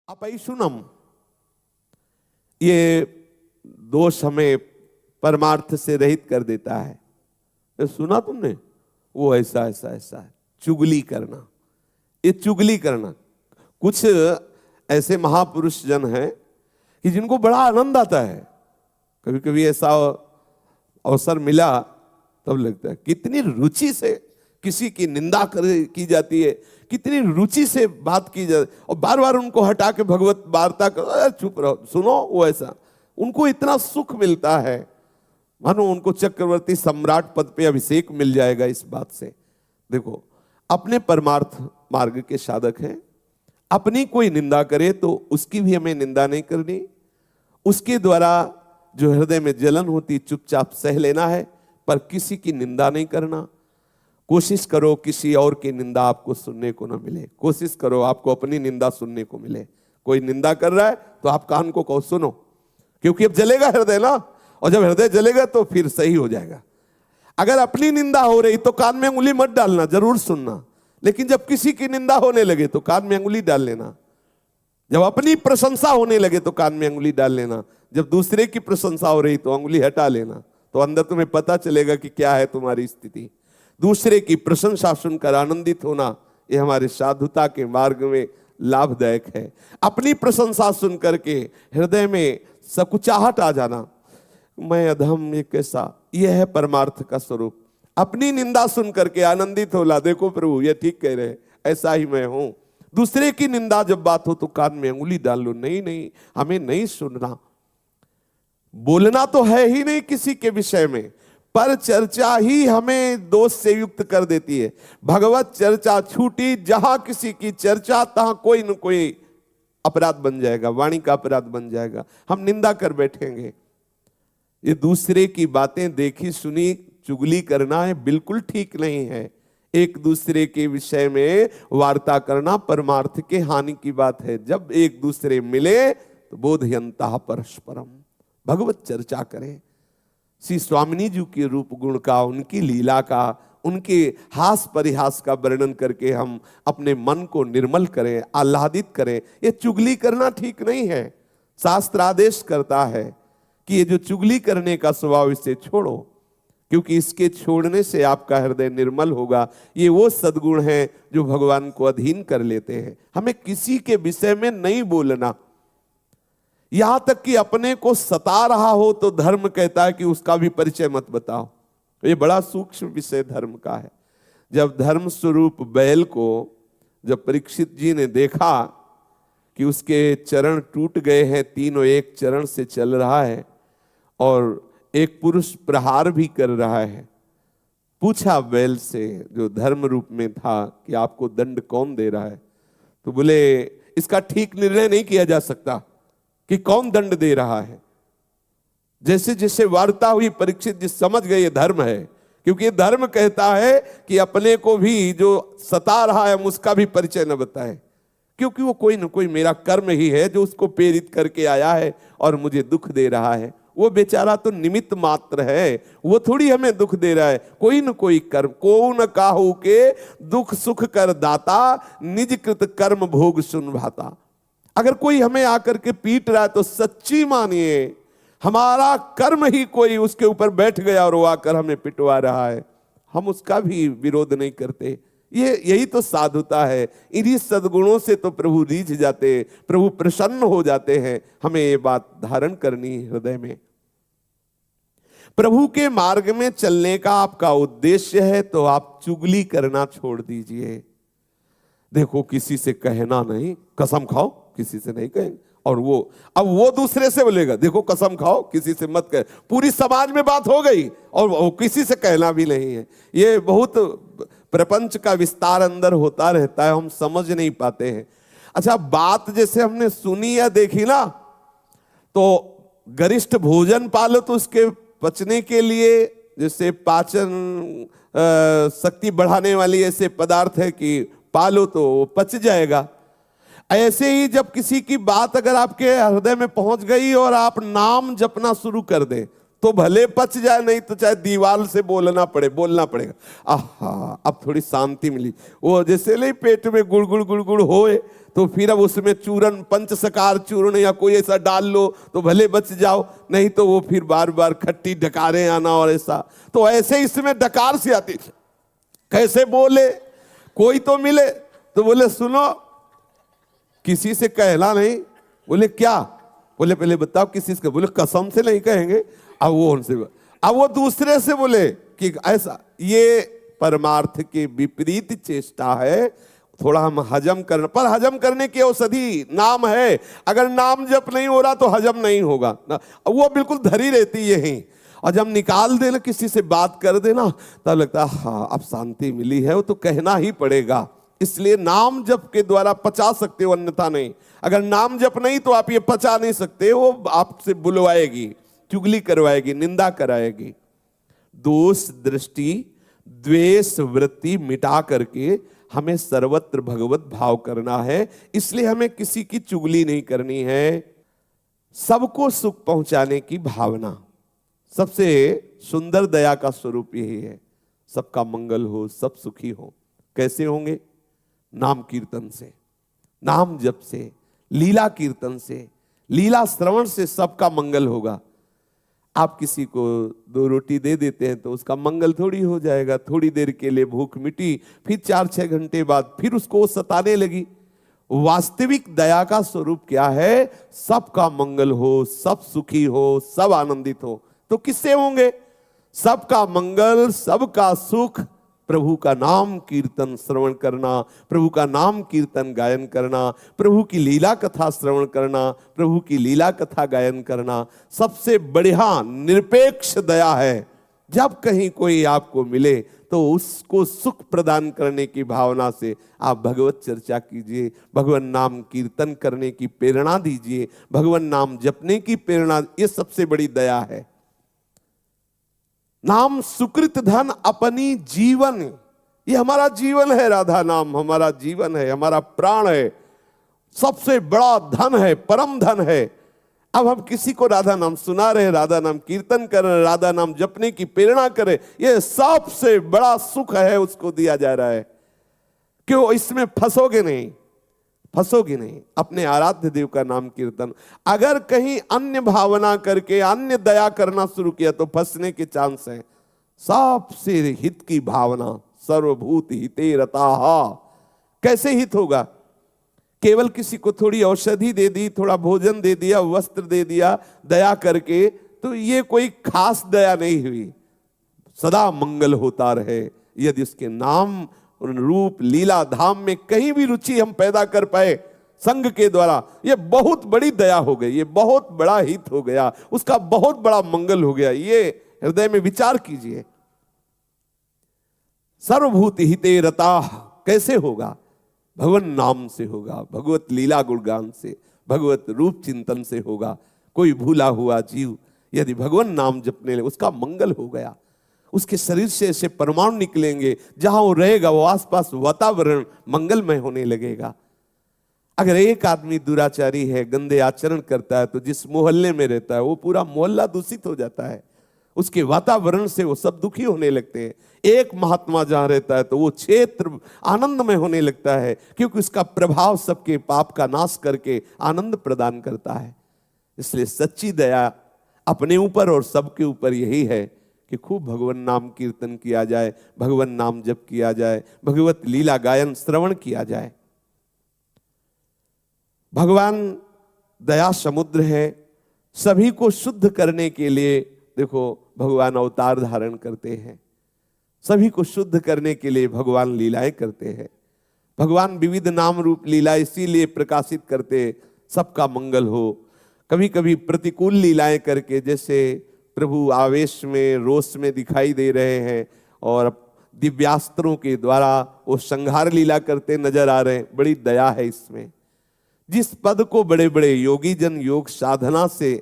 अपैशुनम, ये दोष हमें परमार्थ से रहित कर देता है। ये सुना तुमने, वो ऐसा ऐसा ऐसा है, चुगली करना, ये चुगली करना। कुछ ऐसे महापुरुष जन हैं कि जिनको बड़ा आनंद आता है। कभी कभी ऐसा अवसर मिला तब लगता है कितनी रुचि से किसी की निंदा की जाती है, कितनी रुचि से बात की जाती, और बार बार उनको हटा के भगवत वार्ता करो, चुप रहो, सुनो। वो ऐसा उनको इतना सुख मिलता है मानो उनको चक्रवर्ती सम्राट पद पे अभिषेक मिल जाएगा इस बात से। देखो, अपने परमार्थ मार्ग के साधक हैं, अपनी कोई निंदा करे तो उसकी भी हमें निंदा नहीं करनी। उसके द्वारा जो हृदय में जलन होती चुपचाप सह लेना है, पर किसी की निंदा नहीं करना। कोशिश करो किसी और की निंदा आपको सुनने को ना मिले, कोशिश करो आपको अपनी निंदा सुनने को मिले। कोई निंदा कर रहा है तो आप कान को कहो सुनो, क्योंकि अब जलेगा हृदय ना, और जब हृदय जलेगा तो फिर सही हो जाएगा। अगर अपनी निंदा हो रही तो कान में अंगुली मत डालना, जरूर सुनना, लेकिन जब किसी की निंदा होने लगे तो कान में अंगुली डाल लेना। जब अपनी प्रशंसा होने लगे तो कान में अंगुली डाल लेना, जब दूसरे की प्रशंसा हो रही तो अंगुली हटा लेना। तो अंदर तुम्हें पता चलेगा कि क्या है तुम्हारी स्थिति। दूसरे की प्रशंसा सुनकर आनंदित होना, यह हमारे साधुता के मार्ग में लाभदायक है। अपनी प्रशंसा सुनकर के हृदय में सकुचाहट आ जाना, मैं अधम, ये कैसा, यह है परमार्थ का स्वरूप। अपनी निंदा सुनकर के आनंदित होला, देखो प्रभु ये ठीक कह रहे हैं, ऐसा ही मैं हूं। दूसरे की निंदा जब बात हो तो कान में अंगुली डाल लो, नहीं नहीं हमें नहीं सुनना। बोलना तो है ही नहीं किसी के विषय में, पर चर्चा ही हमें दोष से युक्त कर देती है। भगवत चर्चा छूटी, जहां किसी की चर्चा तहां कोई न कोई अपराध बन जाएगा, वाणी का अपराध बन जाएगा, हम निंदा कर बैठेंगे। ये दूसरे की बातें देखी सुनी चुगली करना है, बिल्कुल ठीक नहीं है। एक दूसरे के विषय में वार्ता करना परमार्थ के हानि की बात है। जब एक दूसरे मिले तो बोधयंता परस्परम, भगवत चर्चा करें। श्री स्वामिनी जी के रूप गुण का, उनकी लीला का, उनके हास परिहास का वर्णन करके हम अपने मन को निर्मल करें, आह्लादित करें। ये चुगली करना ठीक नहीं है। शास्त्र आदेश करता है कि ये जो चुगली करने का स्वभाव, इसे छोड़ो, क्योंकि इसके छोड़ने से आपका हृदय निर्मल होगा। ये वो सद्गुण हैं जो भगवान को अधीन कर लेते हैं। हमें किसी के विषय में नहीं बोलना, यहां तक कि अपने को सता रहा हो तो धर्म कहता है कि उसका भी परिचय मत बताओ। ये बड़ा सूक्ष्म विषय धर्म का है। जब धर्म स्वरूप बैल को जब परीक्षित जी ने देखा कि उसके चरण टूट गए हैं, तीनों एक चरण से चल रहा है और एक पुरुष प्रहार भी कर रहा है, पूछा बैल से जो धर्म रूप में था कि आपको दंड कौन दे रहा है? तो बोले इसका ठीक निर्णय नहीं किया जा सकता कि कौन दंड दे रहा है। जैसे जैसे वार्ता हुई परीक्षित जी समझ गए ये धर्म है, क्योंकि ये धर्म कहता है कि अपने को भी जो सता रहा है उसका भी परिचय न बताए, क्योंकि वो कोई न कोई मेरा कर्म ही है जो उसको प्रेरित करके आया है और मुझे दुख दे रहा है। वो बेचारा तो निमित्त मात्र है, वो थोड़ी हमें दुख दे रहा है। कोई न कोई कर्म, को न काहू के दुख सुख कर दाता, निज कृत कर्म भोग सुन भाता। अगर कोई हमें आकर के पीट रहा है तो सच्ची मानिए हमारा कर्म ही कोई उसके ऊपर बैठ गया और वो आकर हमें पिटवा रहा है, हम उसका भी विरोध नहीं करते। यही तो साधुता है। इन्हीं सद्गुणों से तो प्रभु रीझ जाते, प्रभु प्रसन्न हो जाते हैं। हमें ये बात धारण करनी है हृदय में। प्रभु के मार्ग में चलने का आपका उद्देश्य है तो आप चुगली करना छोड़ दीजिए। देखो, किसी से कहना नहीं, कसम खाओ किसी से नहीं कहेंगे। और अब वो दूसरे से बोलेगा देखो कसम खाओ किसी से मत कहे। पूरी समाज में बात हो गई और वो किसी से कहना भी नहीं है। ये बहुत प्रपंच का विस्तार अंदर होता रहता है, हम समझ नहीं पाते हैं। अच्छा, बात जैसे हमने सुनी या देखी ना, तो गरिष्ठ भोजन पालो तो उसके पचने के लिए, जैसे पाचन शक्ति बढ़ाने वाली ऐसे पदार्थ है कि पालो तो पच जाएगा। ऐसे ही जब किसी की बात अगर आपके हृदय में पहुंच गई और आप नाम जपना शुरू कर दें तो भले पच जाए, नहीं तो चाहे दीवार से बोलना पड़ेगा। आहा, अब थोड़ी शांति मिली। वो जैसे नहीं पेट में गुड़गुड़ गुड़गुड़ होए, तो फिर अब उसमें चूरन, पंचसकार चूर्ण या कोई ऐसा डाल लो तो भले बच जाओ, नहीं तो वो फिर बार बार खट्टी डकारें आना और ऐसा। तो ऐसे इसमें डकार से आती, कैसे बोले, कोई तो मिले तो बोले सुनो, किसी से कहना नहीं। बोले क्या? बोले पहले बताओ किसी से? बोले कसम से नहीं कहेंगे। अब वो दूसरे से बोले कि ऐसा, ये परमार्थ के विपरीत चेष्टा है। थोड़ा हम हजम करना, पर हजम करने की औषधि नाम है। अगर नाम जप नहीं हो रहा तो हजम नहीं होगा ना, वो बिल्कुल धरी रहती यही। और जब निकाल देना, किसी से बात कर देना, तब लगता है हाँ अब शांति मिली है। वो तो कहना ही पड़ेगा। इसलिए नाम जप के द्वारा पचा सकते हो, अन्यथा नहीं। अगर नाम जप नहीं तो आप ये पचा नहीं सकते। वो आपसे बुलवाएगी, चुगली करवाएगी, निंदा कराएगी। दोष दृष्टि द्वेष वृत्ति मिटा करके हमें सर्वत्र भगवत भाव करना है। इसलिए हमें किसी की चुगली नहीं करनी है। सबको सुख पहुंचाने की भावना, सबसे सुंदर दया का स्वरूप यही है। सबका मंगल हो, सब सुखी हो। कैसे होंगे? नाम कीर्तन से, नाम जप से, लीला कीर्तन से, लीला श्रवण से सबका मंगल होगा। आप किसी को 2 रोटी दे देते हैं तो उसका मंगल थोड़ी हो जाएगा। थोड़ी देर के लिए भूख मिटी, फिर 4-6 घंटे बाद फिर उसको सताने लगी। वास्तविक दया का स्वरूप क्या है? सबका मंगल हो, सब सुखी हो, सब आनंदित हो। तो किससे होंगे? सबका मंगल, सबका सुख, प्रभु का नाम कीर्तन श्रवण करना, प्रभु का नाम कीर्तन गायन करना, प्रभु की लीला कथा श्रवण करना, प्रभु की लीला कथा गायन करना सबसे बढ़िया निरपेक्ष दया है। जब कहीं कोई आपको मिले तो उसको सुख प्रदान करने की भावना से आप भगवत चर्चा कीजिए, भगवान नाम कीर्तन करने की प्रेरणा दीजिए, भगवान नाम जपने की प्रेरणा। ये सबसे बड़ी दया है। नाम सुकृत धन अपनी जीवन, ये हमारा जीवन है। राधा नाम हमारा जीवन है, हमारा प्राण है, सबसे बड़ा धन है, परम धन है। अब हम किसी को राधा नाम सुना रहे, राधा नाम कीर्तन कर रहे, राधा नाम जपने की प्रेरणा करें, ये सबसे बड़ा सुख है, उसको दिया जा रहा है। क्यों? इसमें फंसोगे नहीं, फंसोगे नहीं। अपने आराध्य देव का नाम कीर्तन, अगर कहीं अन्य भावना करके अन्य दया करना शुरू किया तो फंसने के चांस है। सबसे हित की भावना, सर्वभूत हिते रताः। कैसे हित होगा? केवल किसी को थोड़ी औषधि दे दी, थोड़ा भोजन दे दिया, वस्त्र दे दिया दया करके, तो ये कोई खास दया नहीं हुई। सदा मंगल होता रहे। यदि उसके नाम रूप लीला धाम में कहीं भी रुचि हम पैदा कर पाए संग के द्वारा, ये बहुत बड़ी दया हो गई, ये बहुत बड़ा हित हो गया, उसका बहुत बड़ा मंगल हो गया। ये हृदय में विचार कीजिए। सर्वभूत हिते रताः कैसे होगा? भगवान नाम से होगा, भगवत लीला गुणगान से, भगवत रूप चिंतन से होगा। कोई भूला हुआ जीव यदि भगवान नाम जपने लगे, उसका मंगल हो गया। उसके शरीर से ऐसे परमाणु निकलेंगे, जहां वो रहेगा वो आसपास वातावरण मंगलमय होने लगेगा। अगर एक आदमी दुराचारी है, गंदे आचरण करता है, तो जिस मोहल्ले में रहता है वो पूरा मोहल्ला दूषित हो जाता है। उसके वातावरण से वो सब दुखी होने लगते हैं। एक महात्मा जहां रहता है तो वो क्षेत्र आनंदमय होने लगता है, क्योंकि उसका प्रभाव सबके पाप का नाश करके आनंद प्रदान करता है। इसलिए सच्ची दया अपने ऊपर और सबके ऊपर यही है कि खूब भगवान नाम कीर्तन किया जाए, भगवान नाम जप किया जाए, भगवत लीला गायन श्रवण किया जाए। भगवान दया समुद्र है। सभी को शुद्ध करने के लिए देखो भगवान अवतार धारण करते हैं। सभी को शुद्ध करने के लिए भगवान लीलाएं करते हैं। भगवान विविध नाम रूप लीला इसीलिए प्रकाशित करते, सबका मंगल हो। कभी कभी प्रतिकूल लीलाएं करके, जैसे प्रभु आवेश में रोष में दिखाई दे रहे हैं और दिव्यास्त्रों के द्वारा वो संहार लीला करते नजर आ रहे हैं। बड़ी दया है इसमें। जिस पद को बड़े बड़े योगी जन योग साधना से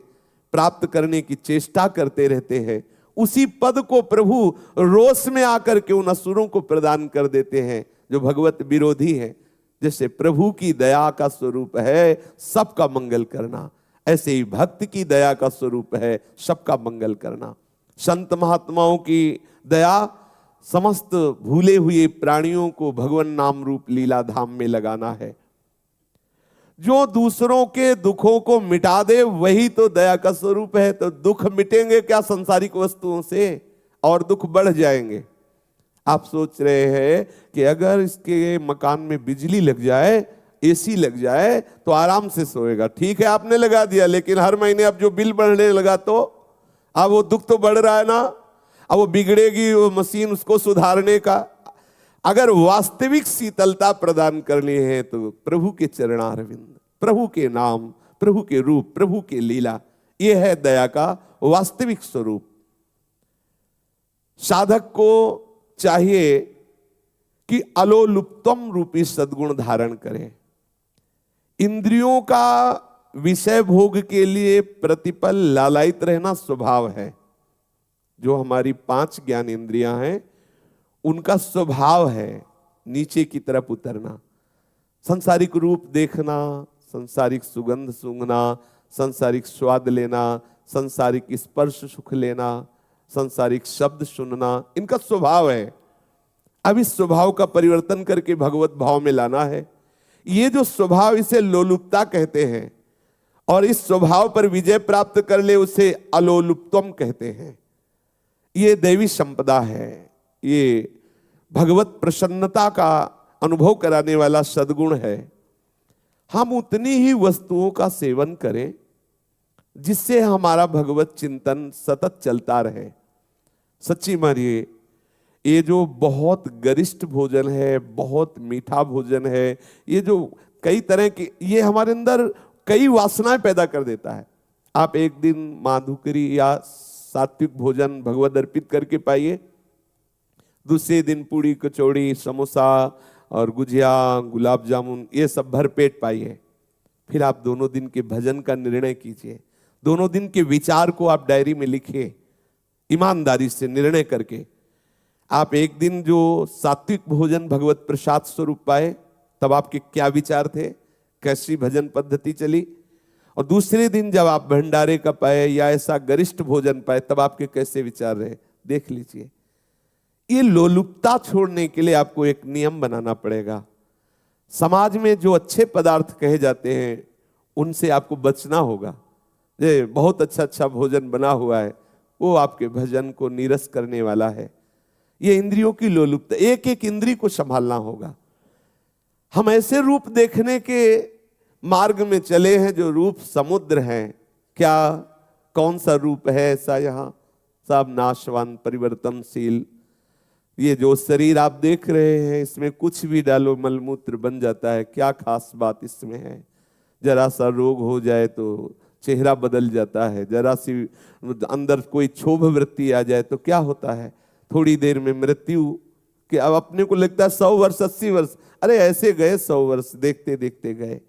प्राप्त करने की चेष्टा करते रहते हैं, उसी पद को प्रभु रोष में आकर के उन असुरों को प्रदान कर देते हैं जो भगवत विरोधी हैं। जैसे प्रभु की दया का स्वरूप है सबका मंगल करना। ऐसे ही भक्त की दया का स्वरूप है सबका मंगल करना। संत महात्माओं की दया समस्त भूले हुए प्राणियों को भगवान नाम रूप लीला धाम में लगाना है। जो दूसरों के दुखों को मिटा दे वही तो दया का स्वरूप है। तो दुख मिटेंगे क्या संसारिक वस्तुओं से, और दुख बढ़ जाएंगे। आप सोच रहे हैं कि अगर इसके मकान में बिजली लग जाए, एसी लग जाए तो आराम से सोएगा। ठीक है, आपने लगा दिया, लेकिन हर महीने अब जो बिल बढ़ने लगा तो अब वो दुख तो बढ़ रहा है ना। अब वो बिगड़ेगी वो मशीन, उसको सुधारने का। अगर वास्तविक शीतलता प्रदान करनी है तो प्रभु के चरणारविंद, प्रभु के नाम, प्रभु के रूप, प्रभु के लीला, यह है दया का वास्तविक स्वरूप। साधक को चाहिए कि अलोलुप्तम रूपी सद्गुण धारण करें। इंद्रियों का विषय भोग के लिए प्रतिपल लालायित रहना स्वभाव है। जो हमारी 5 ज्ञान इंद्रियां हैं उनका स्वभाव है नीचे की तरफ उतरना। सांसारिक रूप देखना, सांसारिक सुगंध सूंघना, सांसारिक स्वाद लेना, सांसारिक स्पर्श सुख लेना, सांसारिक शब्द सुनना, इनका स्वभाव है। अब इस स्वभाव का परिवर्तन करके भगवत भाव में लाना है। ये जो स्वभाव, इसे लोलुपता कहते हैं, और इस स्वभाव पर विजय प्राप्त कर ले उसे अलोलुप्तम कहते हैं। ये दैवी संपदा है, ये भगवत प्रसन्नता का अनुभव कराने वाला सद्गुण है। हम उतनी ही वस्तुओं का सेवन करें जिससे हमारा भगवत चिंतन सतत चलता रहे। सच्ची मानिए, ये जो बहुत गरिष्ठ भोजन है, बहुत मीठा भोजन है, ये जो कई तरह के, ये हमारे अंदर कई वासनाएं पैदा कर देता है। आप एक दिन माधुकरी या सात्विक भोजन भगवत अर्पित करके पाइए, दूसरे दिन पूड़ी कचौड़ी समोसा और गुजिया गुलाब जामुन ये सब भरपेट पाइए। फिर आप दोनों दिन के भजन का निर्णय कीजिए, दोनों दिन के विचार को आप डायरी में लिखिए, ईमानदारी से निर्णय करके। आप एक दिन जो सात्विक भोजन भगवत प्रसाद स्वरूप पाए तब आपके क्या विचार थे, कैसी भजन पद्धति चली, और दूसरे दिन जब आप भंडारे का पाए या ऐसा गरिष्ठ भोजन पाए तब आपके कैसे विचार रहे, देख लीजिए। ये लोलुपता छोड़ने के लिए आपको एक नियम बनाना पड़ेगा। समाज में जो अच्छे पदार्थ कहे जाते हैं उनसे आपको बचना होगा। ये बहुत अच्छा भोजन बना हुआ है, वो आपके भजन को नीरस करने वाला है। ये इंद्रियों की लोलुपता, एक एक इंद्री को संभालना होगा। हम ऐसे रूप देखने के मार्ग में चले हैं जो रूप समुद्र हैं। क्या कौन सा रूप है ऐसा, यहाँ सब नाशवान परिवर्तनशील। ये जो शरीर आप देख रहे हैं इसमें कुछ भी डालो मलमूत्र बन जाता है। क्या खास बात इसमें है? जरा सा रोग हो जाए तो चेहरा बदल जाता है, जरा सी अंदर कोई क्षोभ वृत्ति आ जाए तो क्या होता है, थोड़ी देर में मृत्यु। कि अब अपने को लगता है 100 वर्ष 80 वर्ष, अरे ऐसे गए 100 वर्ष, देखते देखते गए।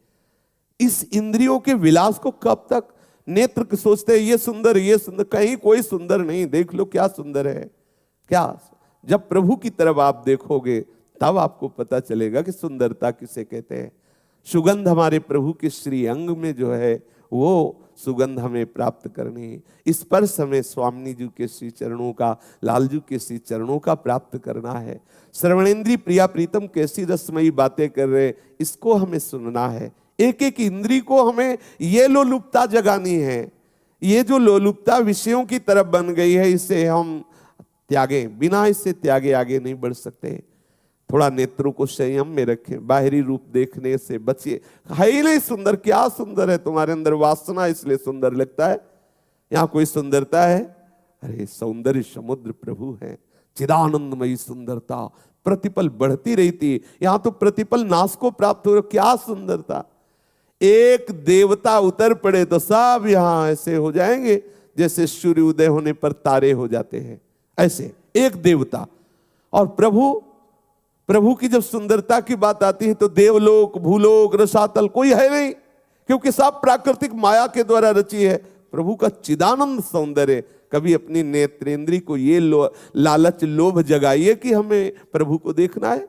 इस इंद्रियों के विलास को कब तक नेत्र सोचते हैं ये सुंदर ये सुंदर, कहीं कोई सुंदर नहीं। देख लो क्या सुंदर है। क्या जब प्रभु की तरफ आप देखोगे तब आपको पता चलेगा कि सुंदरता किसे कहते हैं। सुगंध हमारे प्रभु के श्री अंग में जो है वो सुगंध हमें प्राप्त करनी। स्पर्श हमें स्वामी जी के श्री चरणों का, लालजू के श्री चरणों का प्राप्त करना है। श्रवणेन्द्री प्रिया प्रीतम कैसी रसमयी बातें कर रहे, इसको हमें सुनना है। एक एक इंद्री को हमें ये लोलुपता जगानी है। ये जो लोलुपता विषयों की तरफ बन गई है इसे हम त्यागे, बिना इससे त्यागे आगे नहीं बढ़ सकते। थोड़ा नेत्रों को संयम में रखें, बाहरी रूप देखने से बचिए। है ही नहीं सुंदर, क्या सुंदर है, तुम्हारे अंदर वासना इसलिए सुंदर लगता है। यहाँ कोई सुंदरता है? अरे सौंदर्य समुद्र प्रभु है, चिदानंदमयी सुंदरता प्रतिपल बढ़ती रहती। यहाँ तो प्रतिपल नाश को प्राप्त हो, क्या सुंदरता। एक देवता उतर पड़े तो सब यहाँ ऐसे हो जाएंगे जैसे सूर्य उदय होने पर तारे हो जाते हैं, ऐसे एक देवता। और प्रभु की जब सुंदरता की बात आती है तो देवलोक भूलोक रसातल कोई है नहीं, क्योंकि सब प्राकृतिक माया के द्वारा रची है। प्रभु का चिदानंद सौंदर्य। कभी अपनी नेत्रेंद्री को ये लालच लोभ जगाइए कि हमें प्रभु को देखना है।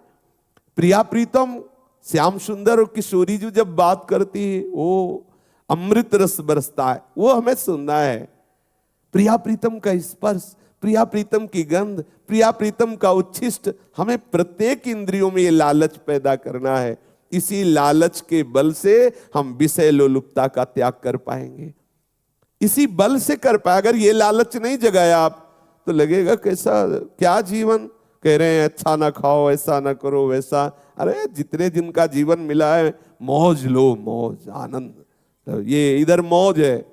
प्रिया प्रीतम श्याम सुंदर और किशोरी जी जब बात करती है, ओ अमृत रस बरसता है, वो हमें सुनना है। प्रिया प्रीतम का स्पर्श, प्रिया प्रीतम की गंध, प्रिया प्रीतम का उच्छिष्ट, हमें प्रत्येक इंद्रियों में ये लालच पैदा करना है। इसी लालच के बल से हम विषय लोलुपता का त्याग कर पाएंगे, इसी बल से कर पाए। अगर ये लालच नहीं जगाया आप तो लगेगा कैसा क्या जीवन, कह रहे हैं अच्छा ना खाओ, ऐसा ना करो, वैसा। अरे जितने दिन का जीवन मिला है मौज लो, मौज आनंद। तो ये इधर मौज है,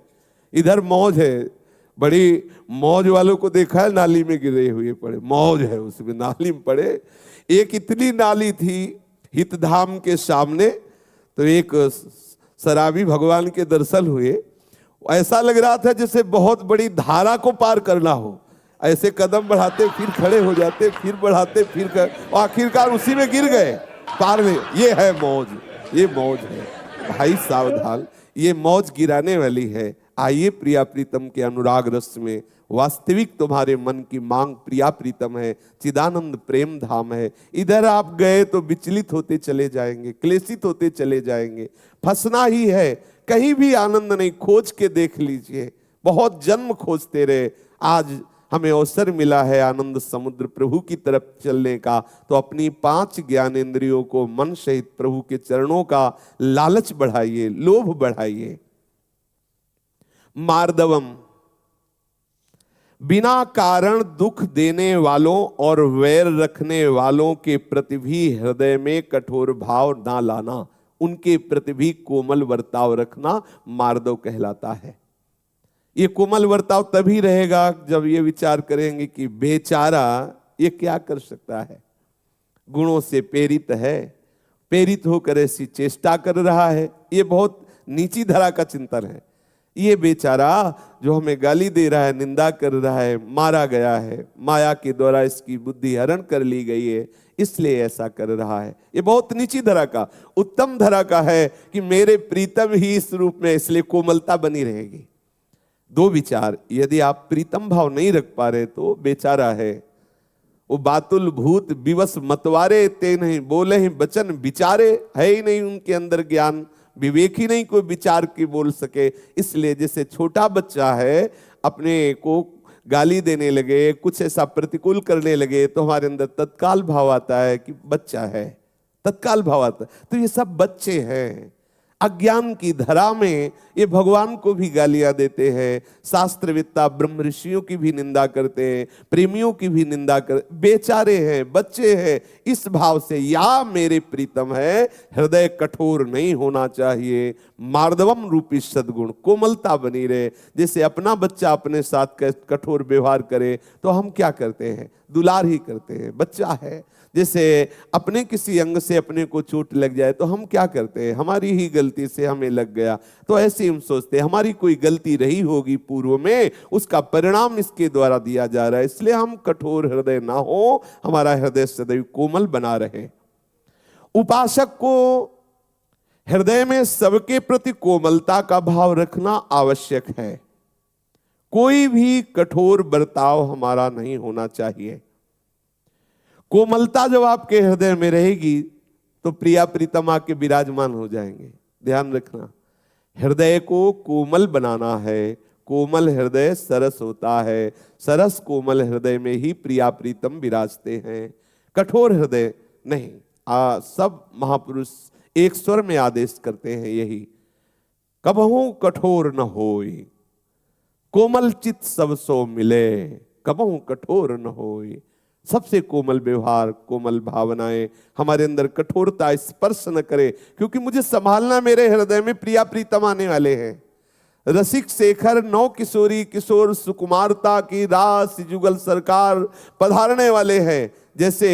इधर मौज है। बड़ी मौज वालों को देखा है नाली में गिरे हुए पड़े, मौज है उसमें, नाली में पड़े। एक इतनी नाली थी हितधाम के सामने, तो एक शराबी भगवान के दर्शन हुए। ऐसा लग रहा था जैसे बहुत बड़ी धारा को पार करना हो। ऐसे कदम बढ़ाते फिर खड़े हो जाते, फिर बढ़ाते फिर और आखिरकार उसी में गिर गए पार में। ये है मौज, ये मौज है भाई, सावधान, ये मौज गिराने वाली है। आइए प्रिया प्रीतम के अनुराग रस में, वास्तविक तुम्हारे मन की मांग प्रिया प्रीतम है, चिदानंद प्रेम धाम है। इधर आप गए तो विचलित होते चले जाएंगे, क्लेशित होते चले जाएंगे, फंसना ही है, कहीं भी आनंद नहीं। खोज के देख लीजिए, बहुत जन्म खोजते रहे, आज हमें अवसर मिला है आनंद समुद्र प्रभु की तरफ चलने का। तो अपनी 5 ज्ञानेंद्रियों को मन सहित प्रभु के चरणों का लालच बढ़ाइए, लोभ बढ़ाइए। मार्दवम, बिना कारण दुख देने वालों और वैर रखने वालों के प्रति भी हृदय में कठोर भाव ना लाना, उनके प्रति भी कोमल वर्ताव रखना मार्दव कहलाता है। ये कोमल वर्ताव तभी रहेगा जब ये विचार करेंगे कि बेचारा ये क्या कर सकता है, गुणों से प्रेरित है, प्रेरित होकर ऐसी चेष्टा कर रहा है। ये बहुत नीची धरा का चिंतन है। ये बेचारा जो हमें गाली दे रहा है, निंदा कर रहा है, मारा गया है, माया के द्वारा इसकी बुद्धि हरण कर ली गई है, इसलिए ऐसा कर रहा है। ये बहुत नीची धरा का। उत्तम धरा का है कि मेरे प्रीतम ही इस रूप में, इसलिए कोमलता बनी रहेगी। 2 विचार, यदि आप प्रीतम भाव नहीं रख पा रहे तो बेचारा है। वो बातुल भूत विवश मतवारे ते नहीं, बोले ही वचन विचारे, है ही नहीं उनके अंदर ज्ञान, विवेक ही नहीं कोई विचार की बोल सके। इसलिए जैसे छोटा बच्चा है, अपने को गाली देने लगे, कुछ ऐसा प्रतिकूल करने लगे, तो हमारे अंदर तत्काल भाव आता है कि बच्चा है, तत्काल भाव आता है। तो ये सब बच्चे हैं। अज्ञान की धरा में ये भगवान को भी गालियां देते हैं, शास्त्रवेत्ता ब्रह्म ऋषियों की भी निंदा करते हैं, प्रेमियों की भी निंदा कर, बेचारे हैं, बच्चे हैं। इस भाव से या मेरे प्रीतम है, हृदय कठोर नहीं होना चाहिए। मार्दवम रूपी सद्गुण, कोमलता बनी रहे। जैसे अपना बच्चा अपने साथ कठोर व्यवहार करे तो हम क्या करते हैं, दुलार ही करते हैं, बच्चा है। जैसे अपने किसी अंग से अपने को चोट लग जाए तो हम क्या करते हैं, हमारी ही गलती से हमें लग गया, तो ऐसे हम सोचते हैं हमारी कोई गलती रही होगी पूर्व में, उसका परिणाम इसके द्वारा दिया जा रहा है, इसलिए हम कठोर हृदय ना हो, हमारा हृदय सदैव कोमल बना रहे। उपासक को हृदय में सबके प्रति कोमलता का भाव रखना आवश्यक है। कोई भी कठोर बर्ताव हमारा नहीं होना चाहिए। कोमलता जब आपके हृदय में रहेगी तो प्रिया प्रीतम आके विराजमान हो जाएंगे। ध्यान रखना, हृदय को कोमल बनाना है। कोमल हृदय सरस होता है, सरस कोमल हृदय में ही प्रिया प्रीतम विराजते हैं, कठोर हृदय नहीं। सब महापुरुष एक स्वर में आदेश करते हैं यही, कबहू कठोर न होई, कोमल चित सब सो मिले, कबहू कठोर न होई। सबसे कोमल व्यवहार, कोमल भावनाएं, हमारे अंदर कठोरता स्पर्श न करे, क्योंकि मुझे संभालना, मेरे हृदय में प्रिया प्रीतम आने वाले हैं। रसिक शेखर नौ किशोरी किशोर सुकुमारता की रास जुगल सरकार पधारने वाले हैं। जैसे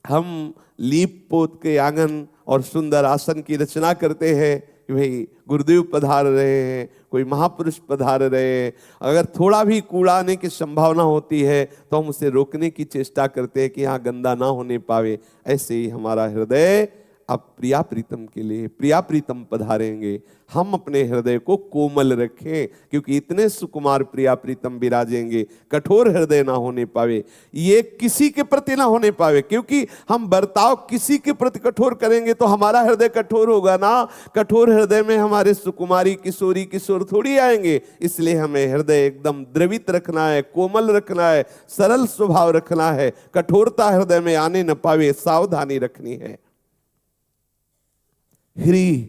हम लीप पोत के आंगन और सुंदर आसन की रचना करते हैं कि भाई गुरुदेव पधार रहे हैं, कोई महापुरुष पधार रहे हैं, अगर थोड़ा भी कूड़ा आने की संभावना होती है तो हम उसे रोकने की चेष्टा करते हैं कि यहाँ गंदा ना होने पावे। ऐसे ही हमारा हृदय अब प्रिया प्रीतम के लिए प्रिया प्रीतम पधारेंगे। हम अपने हृदय को कोमल रखें, क्योंकि इतने सुकुमार प्रिया प्रीतम विराजेंगे, कठोर हृदय ना होने पावे, ये किसी के प्रति ना होने पावे। क्योंकि हम बर्ताव किसी के प्रति कठोर करेंगे तो हमारा हृदय कठोर होगा ना। कठोर हृदय में हमारे सुकुमारी किशोरी किशोर थोड़ी आएंगे। इसलिए हमें हृदय एकदम द्रवित रखना है, कोमल रखना है, सरल स्वभाव रखना है। कठोरता हृदय में आने न पावे, सावधानी रखनी है। ह्री,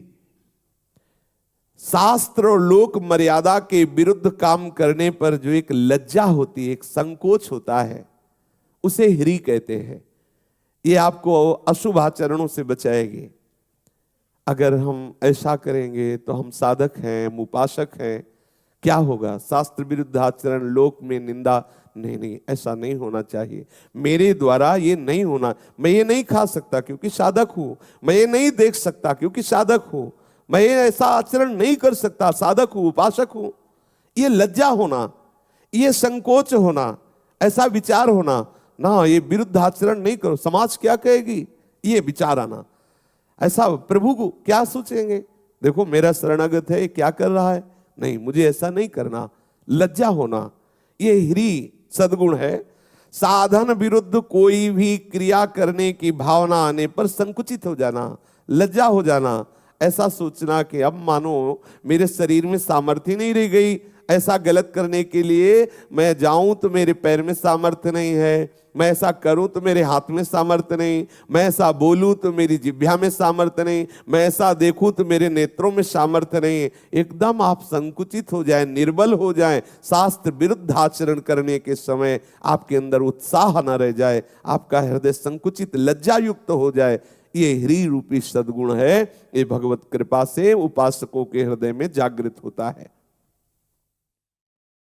शास्त्र और लोक मर्यादा के विरुद्ध काम करने पर जो एक लज्जा होती है, एक संकोच होता है, उसे ह्री कहते हैं। ये आपको अशुभ आचरणों से बचाएगी। अगर हम ऐसा करेंगे तो हम साधक हैं, हम उपासक हैं, क्या होगा? शास्त्र विरुद्ध आचरण, लोक में निंदा। नहीं नहीं, ऐसा नहीं होना चाहिए। मेरे द्वारा ये नहीं होना। मैं ये नहीं खा सकता क्योंकि साधक हूं, मैं ये नहीं देख सकता क्योंकि साधक हूं, मैं ये ऐसा आचरण नहीं कर सकता, साधक हूं, उपासक हूं। ये लज्जा होना, ये संकोच होना, ऐसा विचार होना ना, ये विरुद्ध आचरण नहीं करो, समाज क्या कहेगी, ये विचार आना। ऐसा प्रभु को क्या सोचेंगे, देखो मेरा शरणागत है, ये क्या कर रहा है, नहीं मुझे ऐसा नहीं करना। लज्जा होना, ये ह्री सद्गुण है। साधन विरुद्ध कोई भी क्रिया करने की भावना आने पर संकुचित हो जाना, लज्जा हो जाना, ऐसा सोचना कि अब मानो मेरे शरीर में सामर्थ्य नहीं रह गई, ऐसा गलत करने के लिए मैं जाऊं तो मेरे पैर में सामर्थ्य नहीं है, मैं ऐसा करूं तो मेरे हाथ में सामर्थ्य नहीं, मैं ऐसा बोलूं तो मेरी जिह्वा में सामर्थ्य नहीं, मैं ऐसा देखूं तो मेरे नेत्रों में सामर्थ्य नहीं। एकदम आप संकुचित हो जाएं, निर्बल हो जाएं, शास्त्र विरुद्ध आचरण करने के समय आपके अंदर उत्साह न रह जाए, आपका हृदय संकुचित लज्जा युक्त हो जाए। ये ह्री रूपी सद्गुण है, ये भगवत कृपा से उपासकों के हृदय में जागृत होता है।